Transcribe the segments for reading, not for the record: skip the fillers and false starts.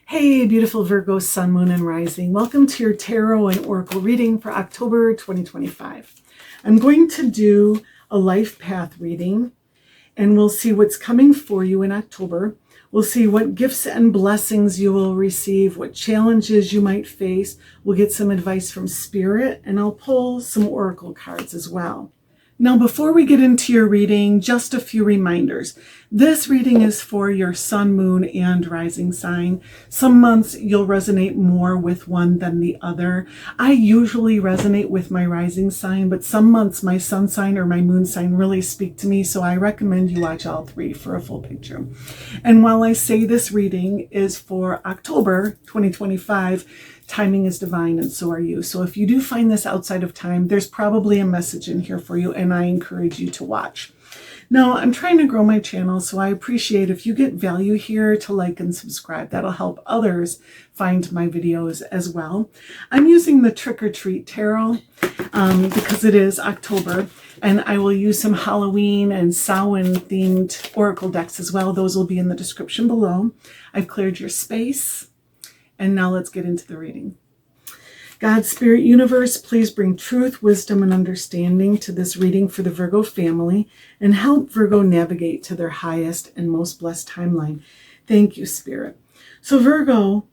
Hey, beautiful Virgo, Sun, Moon, and Rising. Welcome to your Tarot and Oracle reading for October 2025. I'm going to do a life path reading, and we'll see what's coming for you in October. We'll see what gifts and blessings you will receive, what challenges you might face. We'll get some advice from Spirit, and I'll pull some Oracle cards as well. Now, before we get into your reading, just a few reminders. This reading is for your sun, moon, and rising sign. Some months you'll resonate more with one than the other. I usually resonate with my rising sign, but some months my sun sign or my moon sign really speak to me, so I recommend you watch all three for a full picture. And while I say this reading is for October 2025, timing is divine, and so are you. So if you do find this outside of time, there's probably a message in here for you, and I encourage you to watch. Now, I'm trying to grow my channel, so I appreciate if you get value here to like and subscribe. That'll help others find my videos as well. I'm using the Trick or Treat Tarot because it is October, and I will use some Halloween and Samhain themed oracle decks as well. Those will be in the description below. I've cleared your space. And now let's get into the reading. God, Spirit, Universe, please bring truth, wisdom, and understanding to this reading for the Virgo family and help Virgo navigate to their highest and most blessed timeline. Thank you, Spirit. So Virgo,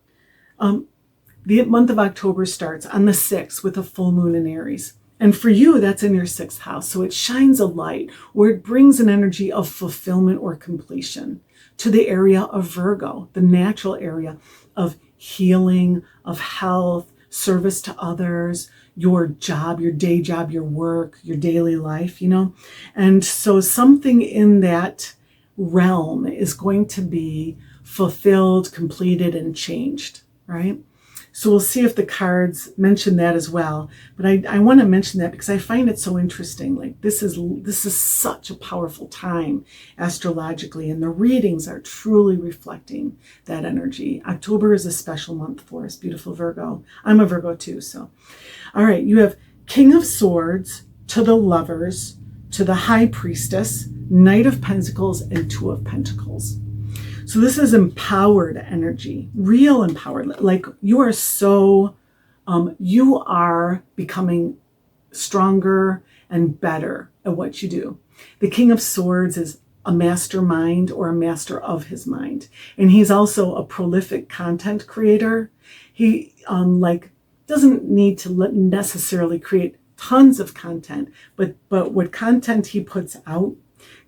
the month of October starts on the 6th with a full moon in Aries. And for you, that's in your 6th house. So it shines a light, or it brings an energy of fulfillment or completion to the area of Virgo, the natural area of healing, of health, service to others, your job, your day job, your work, your daily life, And so something in that realm is going to be fulfilled, completed, and changed, right? So we'll see if the cards mention that as well. But I want to mention that because I find it so interesting. Like this is such a powerful time astrologically, and the readings are truly reflecting that energy. October is a special month for us, beautiful Virgo. I'm a Virgo too, so. All right, you have King of Swords to the Lovers, to the High Priestess, Knight of Pentacles, and Two of Pentacles. So this is empowered energy, real empowered. Like you are becoming stronger and better at what you do. The King of Swords is a mastermind or a master of his mind. And he's also a prolific content creator. He doesn't need to necessarily create tons of content, but what content he puts out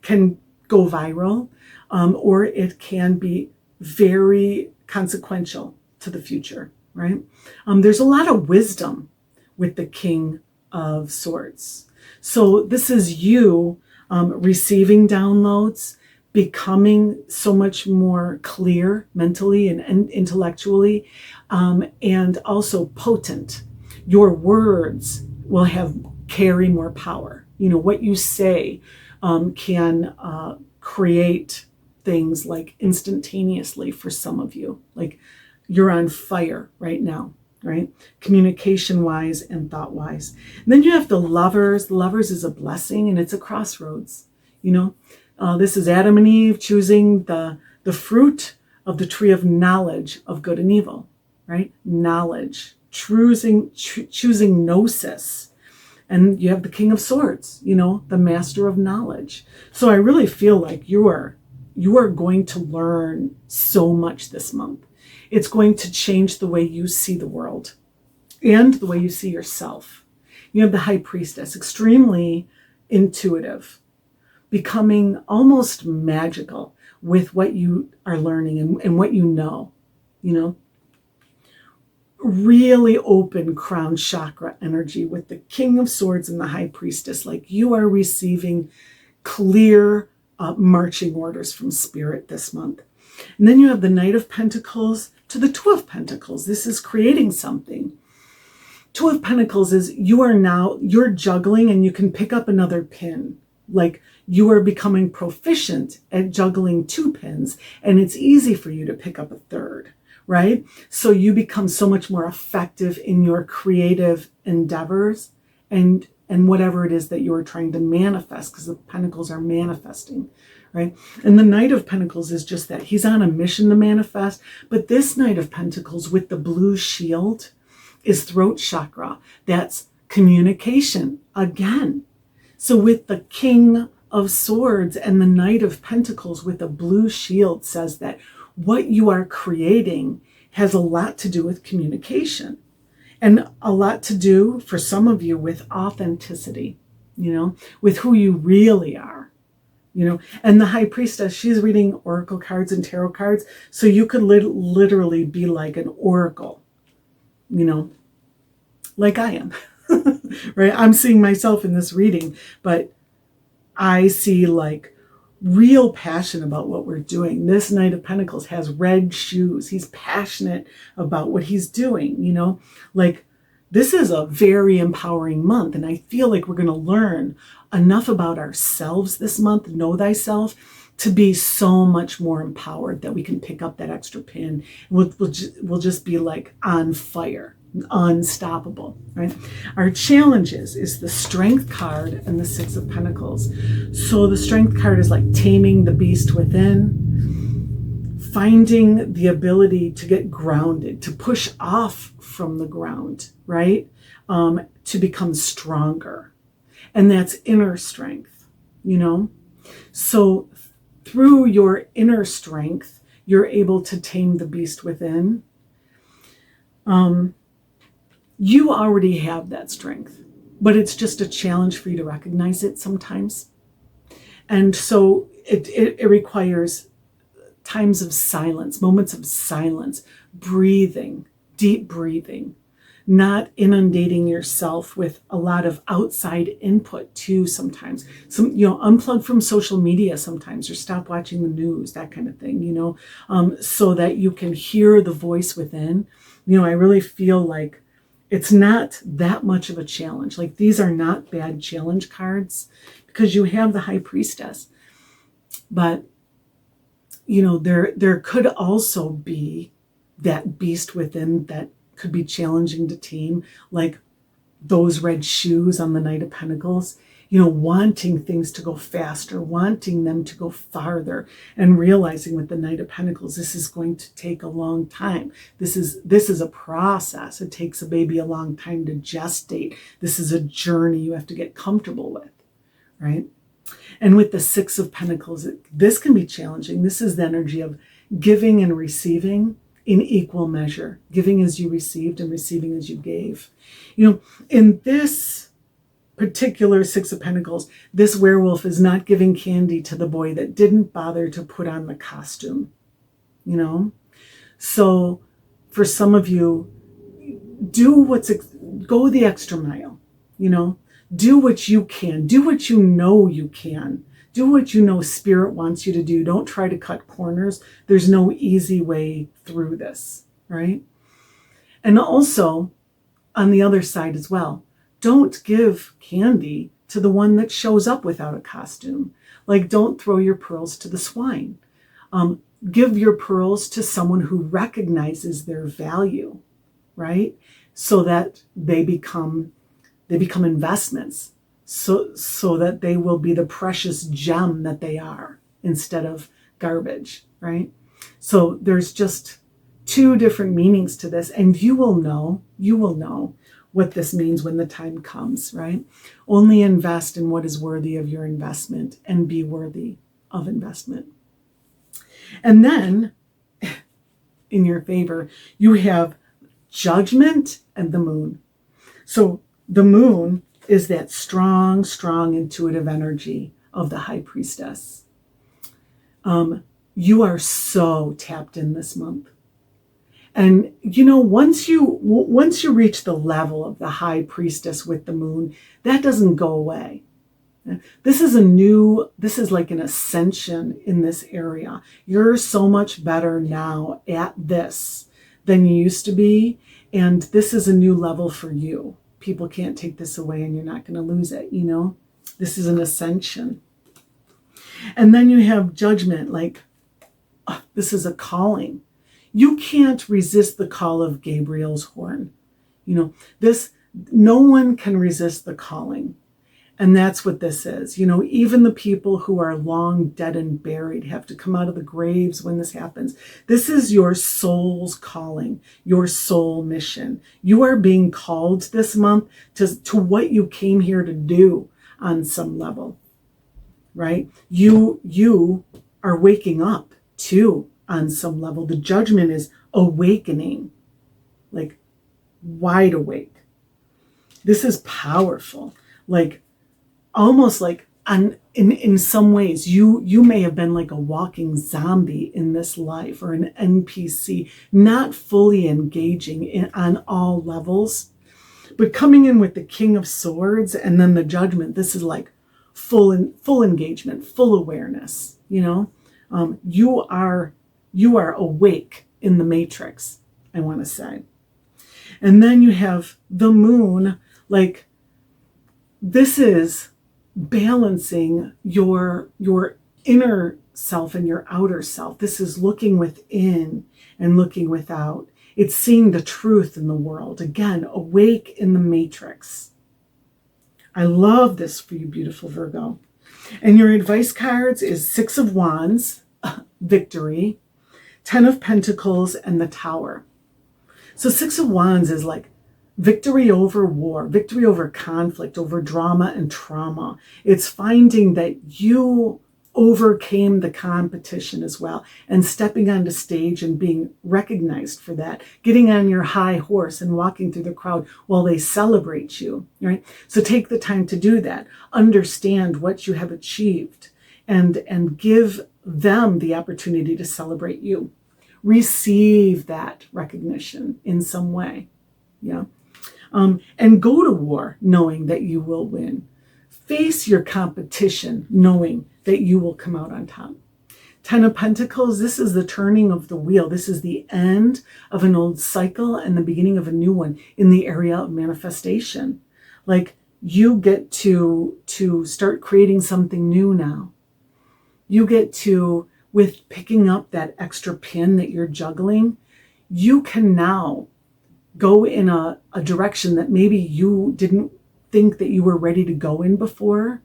can go viral. Or it can be very consequential to the future, right? There's a lot of wisdom with the King of Swords. So this is you receiving downloads, becoming so much more clear mentally and intellectually, and also potent. Your words will carry more power. What you say can create things like instantaneously for some of you. Like you're on fire right now, right? Communication wise and thought wise. And then you have the Lovers. The Lovers is a blessing, and it's a crossroads. This is Adam and Eve choosing the fruit of the tree of knowledge of good and evil, right? Knowledge, choosing gnosis. And you have the King of Swords, the master of knowledge. So I really feel like you are going to learn so much this month. It's going to change the way you see the world and the way you see yourself. You have the High Priestess, extremely intuitive, becoming almost magical with what you are learning and what you know. Really open crown chakra energy with the King of Swords and the High Priestess. Like you are receiving clear marching orders from Spirit this month. And then you have the Knight of Pentacles to the Two of Pentacles. This is creating something. Two of Pentacles is you're juggling and you can pick up another pin. Like you are becoming proficient at juggling 2 pins, and it's easy for you to pick up a third. Right? So you become so much more effective in your creative endeavors and whatever it is that you are trying to manifest, because the pentacles are manifesting, right? And the Knight of Pentacles is just that. He's on a mission to manifest. But this Knight of Pentacles with the blue shield is throat chakra. That's communication again. So with the King of Swords and the Knight of Pentacles with a blue shield says that what you are creating has a lot to do with communication and a lot to do, for some of you, with authenticity, with who you really are, And the High Priestess, she's reading oracle cards and tarot cards. So you could literally be like an oracle, like I am, right? I'm seeing myself in this reading, but I see like real passion about what we're doing. This Knight of Pentacles has red shoes. He's passionate about what he's doing, like this is a very empowering month. And I feel like we're going to learn enough about ourselves this month, know thyself, to be so much more empowered that we can pick up that extra pin. We'll just be like on fire, unstoppable, right? Our challenges is the Strength card and the Six of Pentacles. So the Strength card is like taming the beast within, finding the ability to get grounded, to push off from the ground, right? To become stronger. And that's inner strength, So through your inner strength, you're able to tame the beast within. You already have that strength, but it's just a challenge for you to recognize it sometimes. And so it requires times of silence, moments of silence, breathing, deep breathing, not inundating yourself with a lot of outside input too sometimes. Unplug from social media sometimes, or stop watching the news, that kind of thing, so that you can hear the voice within. I really feel like it's not that much of a challenge. Like these are not bad challenge cards because you have the High Priestess. But, there could also be that beast within that could be challenging to tame, like those red shoes on the Knight of Pentacles, wanting things to go faster, wanting them to go farther, and realizing with the Knight of Pentacles, this is going to take a long time. This is a process. It takes a baby a long time to gestate. This is a journey you have to get comfortable with, right? And with the Six of Pentacles, this can be challenging. This is the energy of giving and receiving in equal measure. Giving as you received and receiving as you gave. In this particular Six of Pentacles, this werewolf is not giving candy to the boy that didn't bother to put on the costume, So for some of you, go the extra mile, do what you can, do what you know you can, do what you know Spirit wants you to do. Don't try to cut corners. There's no easy way through this, right? And also on the other side as well, don't give candy to the one that shows up without a costume. Like, don't throw your pearls to the swine. Give your pearls to someone who recognizes their value, right? So that they become investments, so that they will be the precious gem that they are instead of garbage, right? So there's just two different meanings to this, and you will know what this means when the time comes, right? Only invest in what is worthy of your investment and be worthy of investment. And then in your favor, you have Judgment and the Moon. So the Moon is that strong, intuitive energy of the High Priestess. You are so tapped in this month. And, once you reach the level of the High Priestess with the Moon, that doesn't go away. This is like an ascension in this area. You're so much better now at this than you used to be. And this is a new level for you. People can't take this away, and you're not going to lose it, This is an ascension. And then you have Judgment, like, this is a calling. You can't resist the call of Gabriel's horn. No one can resist the calling. And that's what this is. Even the people who are long dead and buried have to come out of the graves when this happens. This is your soul's calling, your soul mission. You are being called this month to what you came here to do on some level, right? You are waking up too on some level. The judgment is awakening, like wide awake. This is powerful. Like almost like in some ways, you may have been like a walking zombie in this life, or an NPC, not fully engaging on all levels, but coming in with the King of Swords and then the Judgment. This is like full engagement, full awareness. You are awake in the matrix, I want to say. And then you have the moon, like this is balancing your inner self and your outer self. This is looking within and looking without. It's seeing the truth in the world. Again, awake in the matrix. I love this for you, beautiful Virgo. And your advice cards is 6 of Wands, victory, 10 of Pentacles, and the Tower. So 6 of Wands is like victory over war, victory over conflict, over drama and trauma. It's finding that you overcame the competition as well, and stepping onto stage and being recognized for that, getting on your high horse and walking through the crowd while they celebrate you, right? So take the time to do that. Understand what you have achieved and give them the opportunity to celebrate you. Receive that recognition in some way. Yeah. And go to war knowing that you will win. Face your competition knowing that you will come out on top. 10 of Pentacles, this is the turning of the wheel. This is the end of an old cycle and the beginning of a new one in the area of manifestation. Like you get to start creating something new now. You get to, with picking up that extra pin that you're juggling, you can now go in a direction that maybe you didn't think that you were ready to go in before,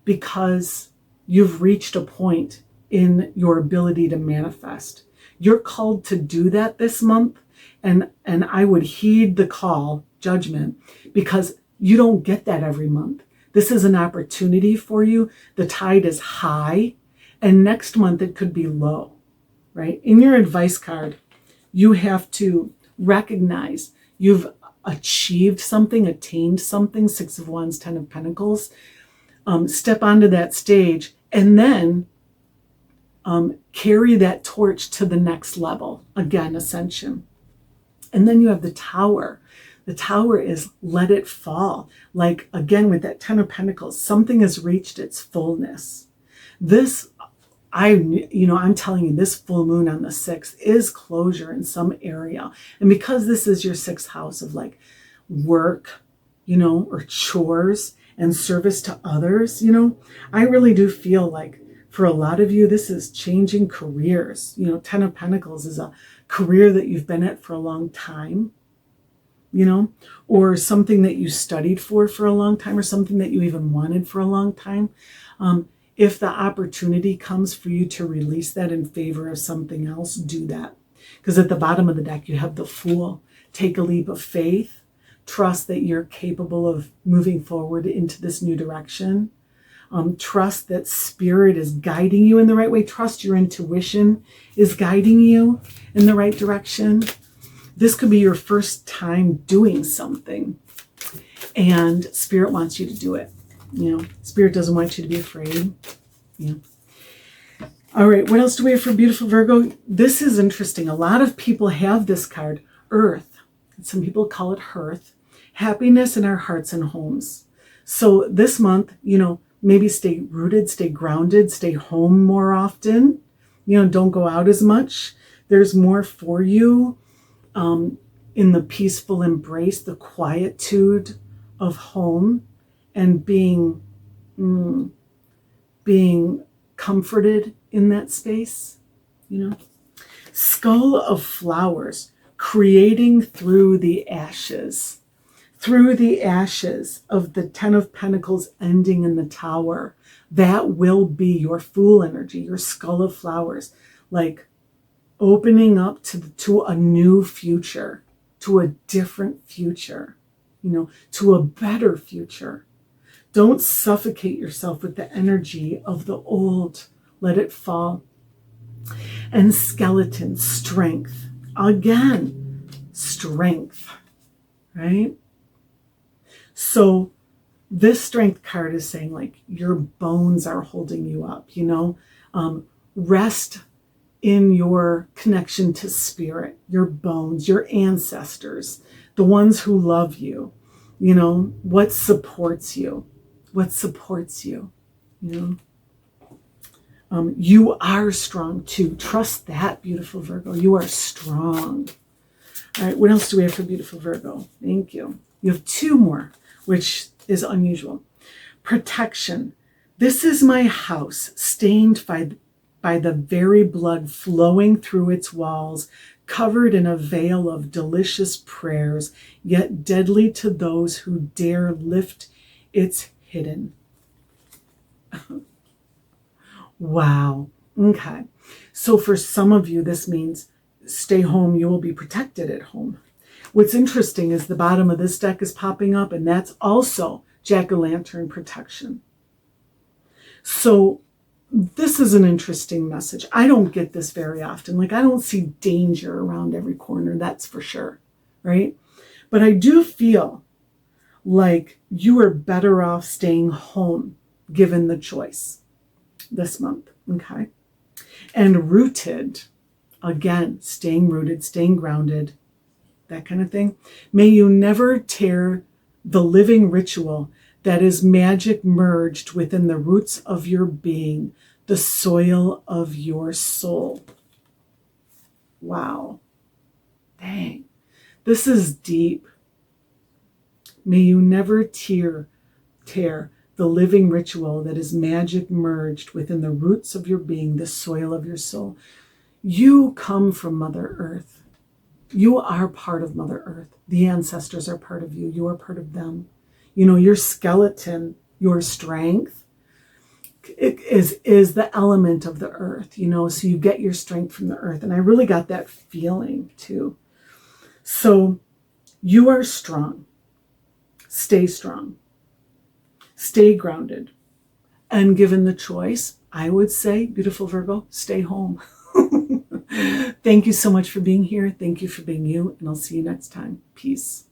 because you've reached a point in your ability to manifest. You're called to do that this month, and I would heed the call, judgment, because you don't get that every month. This is an opportunity for you. The tide is high, and next month it could be low, right? In your advice card, you have to recognize you've achieved something, attained something, 6 of Wands, 10 of Pentacles. Step onto that stage and then carry that torch to the next level. Again, ascension. And then you have the Tower. The Tower is let it fall. Like, again, with that 10 of Pentacles, something has reached its fullness. This, I'm telling you, this full moon on the 6th is closure in some area. And because this is your 6th house of like work, or chores and service to others, I really do feel like for a lot of you, this is changing careers. 10 of Pentacles is a career that you've been at for a long time, or something that you studied for a long time, or something that you even wanted for a long time. If the opportunity comes for you to release that in favor of something else, do that. Because at the bottom of the deck, you have the Fool. Take a leap of faith. Trust that you're capable of moving forward into this new direction. Trust that Spirit is guiding you in the right way. Trust your intuition is guiding you in the right direction. This could be your first time doing something, and Spirit wants you to do it. Spirit doesn't want you to be afraid. All right, what else do we have for beautiful Virgo? This is interesting. A lot of people have this card, Earth. Some people call it Hearth. Happiness in our hearts and homes. So this month, maybe stay rooted, stay grounded, stay home more often. Don't go out as much. There's more for you in the peaceful embrace, the quietude of home, and being comforted in that space. Skull of Flowers, creating through the ashes. through the ashes of the Ten of Pentacles ending in the Tower. That will be your Fool energy, your Skull of Flowers, like opening up to a new future, to a different future, to a better future. Don't suffocate yourself with the energy of the old. Let it fall. And Skeleton, strength. Again, strength, right? So this Strength card is saying, like, your bones are holding you up, rest in your connection to spirit, your bones, your ancestors, the ones who love you, what supports you, you are strong too. Trust that, beautiful Virgo. You are strong. All right, what else do we have for beautiful Virgo? Thank you. You have two more, which is unusual. Protection. This is my house, stained by the very blood flowing through its walls, covered in a veil of delicious prayers, yet deadly to those who dare lift its hidden. Wow. Okay. So for some of you, this means stay home. You will be protected at home. What's interesting is the bottom of this deck is popping up, and that's also Jack-o'-lantern protection. So this is an interesting message. I don't get this very often. Like, I don't see danger around every corner, that's for sure, right? But I do feel like you are better off staying home given the choice this month, okay? And rooted, again, staying rooted, staying grounded, that kind of thing. May you never tear the living ritual that is magic merged within the roots of your being, the soil of your soul. Wow. Dang. This is deep. May you never tear the living ritual that is magic merged within the roots of your being, the soil of your soul. You come from Mother Earth. You are part of Mother Earth. The ancestors are part of you. You are part of them. Your skeleton, your strength, it is the element of the earth, so you get your strength from the earth. And I really got that feeling too. So you are strong. Stay strong. Stay grounded. And given the choice, I would say, beautiful Virgo, stay home. Thank you so much for being here. Thank you for being you. And I'll see you next time. Peace.